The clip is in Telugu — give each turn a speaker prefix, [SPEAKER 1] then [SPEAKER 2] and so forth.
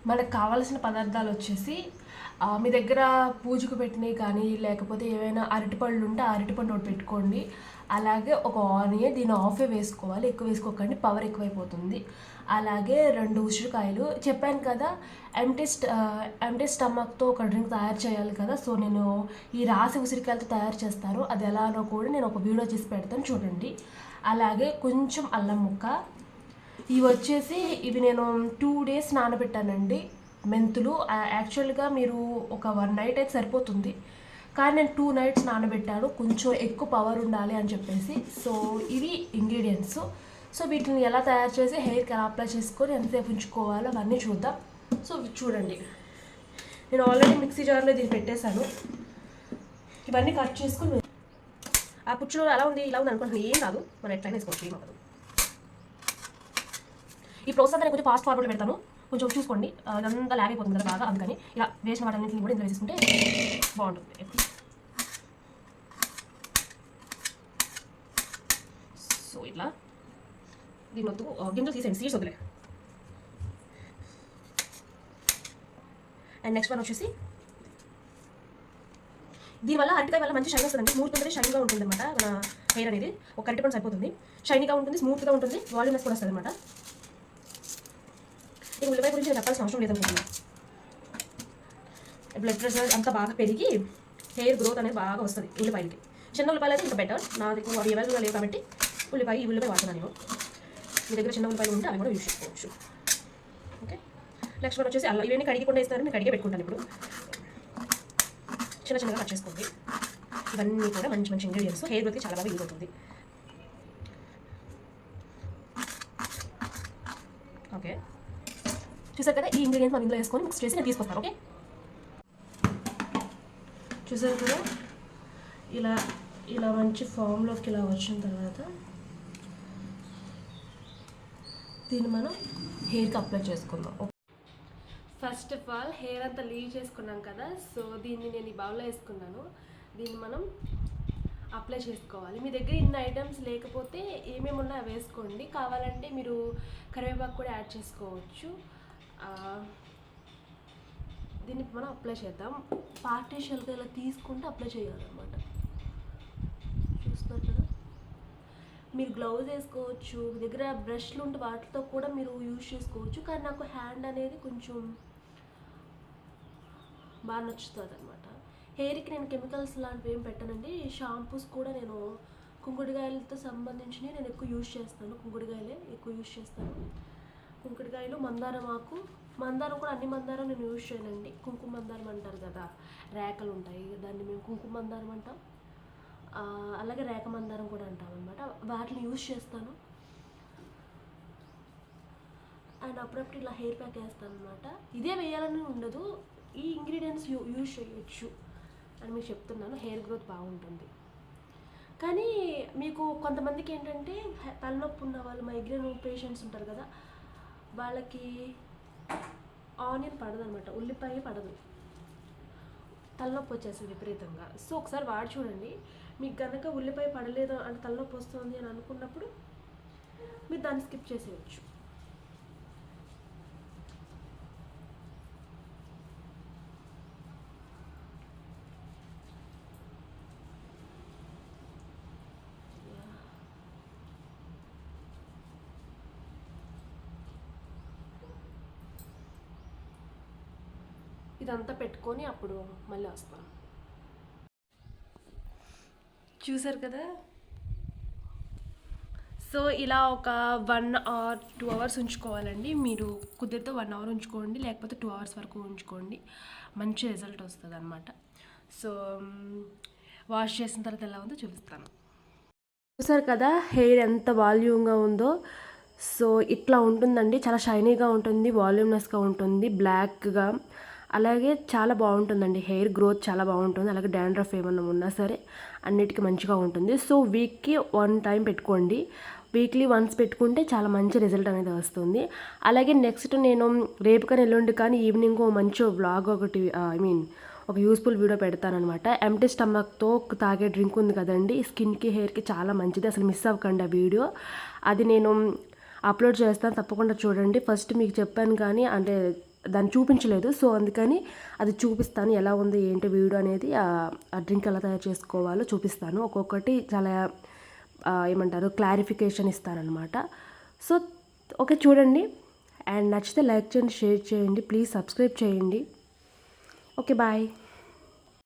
[SPEAKER 1] మనకు కావాల్సిన పదార్థాలు వచ్చేసి మీ దగ్గర పూజకు పెట్టినవి కానీ లేకపోతే ఏవైనా అరటిపళ్ళు ఉంటే ఆ అరటిపండు ఒకటి పెట్టుకోండి. అలాగే ఒక ఆనియన్, దీన్ని ఆఫే వేసుకోవాలి, ఎక్కువ వేసుకోకండి, పవర్ ఎక్కువైపోతుంది. అలాగే 2 ఉసిరికాయలు. చెప్పాను కదా ఎంటీ స్టమక్తో ఒక డ్రింక్ తయారు చేయాలి కదా. సో నేను ఈ రాసి ఉసిరికాయలతో తయారు చేస్తాను, అది ఎలానో కూడా నేను ఒక వీడియో చేసి పెడతాను, చూడండి. అలాగే కొంచెం అల్లం ముక్క. ఇవి నేను 2 డేస్ నానబెట్టానండి. మెంతులు యాక్చువల్గా మీరు ఒక 1 నైట్ అయితే సరిపోతుంది, కానీ నేను 2 నైట్స్ నానబెట్టాను, కొంచెం ఎక్కువ పవర్ ఉండాలి అని చెప్పేసి. సో ఇవి ఇంగ్రీడియంట్స్. సో వీటిని ఎలా తయారు చేసి హెయిర్కి ఎలా అప్లై చేసుకొని ఎంతసేపు ఉంచుకోవాలో అవన్నీ చూద్దాం. సో చూడండి, నేను ఆల్రెడీ మిక్సీ జార్లో దీన్ని పెట్టేశాను. ఇవన్నీ కట్ చేసుకుని ఆ పుచ్చులో అలా ఉంది ఇలా ఉంది అనుకుంటున్నాను, ఏం కాదు, మనం ఎట్లయినా వేసుకోవచ్చు, ఏం అవ్వదు. ఈ ప్రాసెస్ అంతా కొంచెం ఫాస్ట్ ఫార్వర్డ్లో పెడతాను, కొంచెం చూసుకోండి, అదంతా ల్యాగ్ అయిపోతుంది కదా బాగా. అందుకని ఇలా వేసిన వాటన్నింటిని కూడా ఇందులో వేసుకుంటే బాగుంటుంది. సో ఇట్లా దీని వద్దు, గింజలు తీసేయండి, సీడ్స్ వద్దులే. అండ్ నెక్స్ట్ వన్ వచ్చేసి దీనివల్ల అరటికాయ వల్ల మంచి షైన్ వస్తుందండి, స్మూత్ ఉంటుంది, షైన్గా ఉంటుంది అనమాట. మన హెయిర్ అనేది ఒక అరటిపండు సరిపోతుంది, షైనీగా ఉంటుంది, స్మూత్గా ఉంటుంది, వాల్యూమ్నెస్ కూడా వస్తుంది అనమాట. ఇక ఉల్లిపాయ గురించి నేను చెప్పాల్సిన అవసరం లేదనుకుంటున్నాను. బ్లడ్ ప్రెషర్ అంతా బాగా పెరిగి హెయిర్ గ్రోత్ అనేది బాగా వస్తుంది ఉల్లిపాయలకి. చిన్న ఉల్లిపాయలు అయితే ఇంకా బెటర్, నా దగ్గర అవి అవైలబుల్గా లేవు కాబట్టి ఈ ఉల్లిపాయ వాడుతున్నాను నేను. మీ దగ్గర చిన్న ఉల్లిపాయలు ఉంటే అవి కూడా యూజ్ చేసుకోవచ్చు. ఓకే, నెక్స్ట్ వన్ వచ్చేసి అల్లం. ఇవన్నీ కడిగికుండా వేస్తారు, నేను కడిగే పెట్టుకుంటాను. ఇప్పుడు చిన్నగా కట్ చేసుకోండి. ఇవన్నీ కూడా మంచి ఇంగ్రీడియంట్స్, హెయిర్ గ్రోత్కి చాలా బాగా యూజ్ అవుతుంది. ఓకే, చూసారు కదా, ఈ ఇంగ్రీడియంట్స్ మనం ఇందులో వేసుకొని మిక్స్ చేసి నేను తీసుకొస్తాను. ఓకే, చూసారు కదా, ఇలా మంచి ఫామ్లోకి ఇలా వచ్చిన తర్వాత దీన్ని మనం హెయిర్కి అప్లై చేసుకుందాం. ఫస్ట్ ఆఫ్ ఆల్ హెయిర్ అంతా లీవ్ చేసుకున్నాం కదా, సో దీన్ని నేను ఈ బౌల్లో వేసుకున్నాను. దీన్ని మనం అప్లై చేసుకోవాలి. మీ దగ్గర ఇన్ని ఐటమ్స్ లేకపోతే ఏమేమి ఉన్నా వేసుకోండి, కావాలంటే మీరు కరివేపాకు కూడా యాడ్ చేసుకోవచ్చు. దీన్ని మనం అప్లై చేద్దాం. పార్టిషియల్గా ఇలా తీసుకుంటే అప్లై చేయాలన్నమాట. చూస్తున్నారు కదా, మీరు గ్లౌజ్ వేసుకోవచ్చు, మీ దగ్గర బ్రష్లు ఉంటే వాటితో కూడా మీరు యూజ్ చేసుకోవచ్చు. కానీ నాకు హ్యాండ్ అనేది కొంచెం బాగా నచ్చుతుంది అనమాట. హెయిర్కి నేను కెమికల్స్ లాంటివి ఏం పెట్టానండి. షాంపూస్ కూడా నేను కుంకుడుకాయలతో సంబంధించినవి నేను ఎక్కువ యూజ్ చేస్తాను, కుంకుడుకాయలే ఎక్కువ యూజ్ చేస్తాను. కుంకుడుకాయలు, మందారం ఆకు, మందారం కూడా అన్ని మందారం నేను యూజ్ చేయనండి. కుంకుమ మందారం అంటారు కదా, రేకలు ఉంటాయి, దాన్ని మేము కుంకుమ మందారం అంటాం. అలాగే రేక మందారం కూడా అంటాం అనమాట. వాటిని యూజ్ చేస్తాను. అండ్ అప్పుడప్పుడు ఇలా హెయిర్ ప్యాక్ వేస్తాను అనమాట. ఇదే వేయాలని ఉండదు, ఈ ఇంగ్రీడియంట్స్ యూజ్ చేయొచ్చు అని మీకు చెప్తున్నాను. హెయిర్ గ్రోత్ బాగుంటుంది. కానీ మీకు కొంతమందికి ఏంటంటే తలనొప్పి ఉన్న వాళ్ళు, మైగ్రేన్ పేషెంట్స్ ఉంటారు కదా, వాళ్ళకి ఆనియన్ పడదు అనమాట, ఉల్లిపాయ పడదు, తలనొప్పి వచ్చేస్తుంది విపరీతంగా. సో ఒకసారి వాడి చూడండి. మీకు కనుక ఉల్లిపాయ పడలేదు అంటే తలనొప్పి వస్తుంది అని అనుకున్నప్పుడు మీరు దాన్ని స్కిప్ చేసేయచ్చు. ఇదంతా పెట్టుకొని అప్పుడు మళ్ళీ వస్తాను. చూసారు కదా, సో ఇలా ఒక 1 or 2 hours ఉంచుకోవాలండి. మీరు కుదిరితే 1 hour ఉంచుకోండి, లేకపోతే 2 hours వరకు ఉంచుకోండి, మంచి రిజల్ట్ వస్తుంది అనమాట. సో వాష్ చేసిన తర్వాత ఎలా ఉందో చూపిస్తాను. చూసారు కదా, హెయిర్ ఎంత వాల్యూమ్గా ఉందో. సో ఇట్లా ఉంటుందండి, చాలా షైనీగా ఉంటుంది, వాల్యూమ్నెస్గా ఉంటుంది, బ్లాక్గా. అలాగే చాలా బాగుంటుందండి, హెయిర్ గ్రోత్ చాలా బాగుంటుంది. అలాగే డాండ్రఫ్ ఏమన్నా ఉన్నా సరే అన్నిటికీ మంచిగా ఉంటుంది. సో వీక్కి 1 time పెట్టుకోండి, వీక్లీ వన్స్ పెట్టుకుంటే చాలా మంచి రిజల్ట్ అనేది వస్తుంది. అలాగే నెక్స్ట్ నేను రేపు కానీ ఎల్లుండి కానీ ఈవినింగ్ మంచి వ్లాగ్ ఒకటి, ఒక యూస్ఫుల్ వీడియో పెడతానమాట. ఎంటీ స్టమక్తో తాగే డ్రింక్ ఉంది కదండి, స్కిన్కి హెయిర్కి చాలా మంచిది, అసలు మిస్ అవ్వకండి ఆ వీడియో. అది నేను అప్లోడ్ చేస్తాను, తప్పకుండా చూడండి. ఫస్ట్ మీకు చెప్పాను కానీ అంటే దాన్ని చూపించలేదు. సో అందుకని అది చూపిస్తాను, ఎలా ఉంది ఏంటి వీడియో అనేది, ఆ డ్రింక్ ఎలా తయారు చేసుకోవాలో చూపిస్తాను. ఒక్కొక్కటి చాలా ఏమంటారు క్లారిఫికేషన్ ఇస్తానన్నమాట. సో ఓకే, చూడండి. అండ్ నచ్చితే లైక్ చేయండి, షేర్ చేయండి, ప్లీజ్ సబ్స్క్రైబ్ చేయండి. Okay, bye.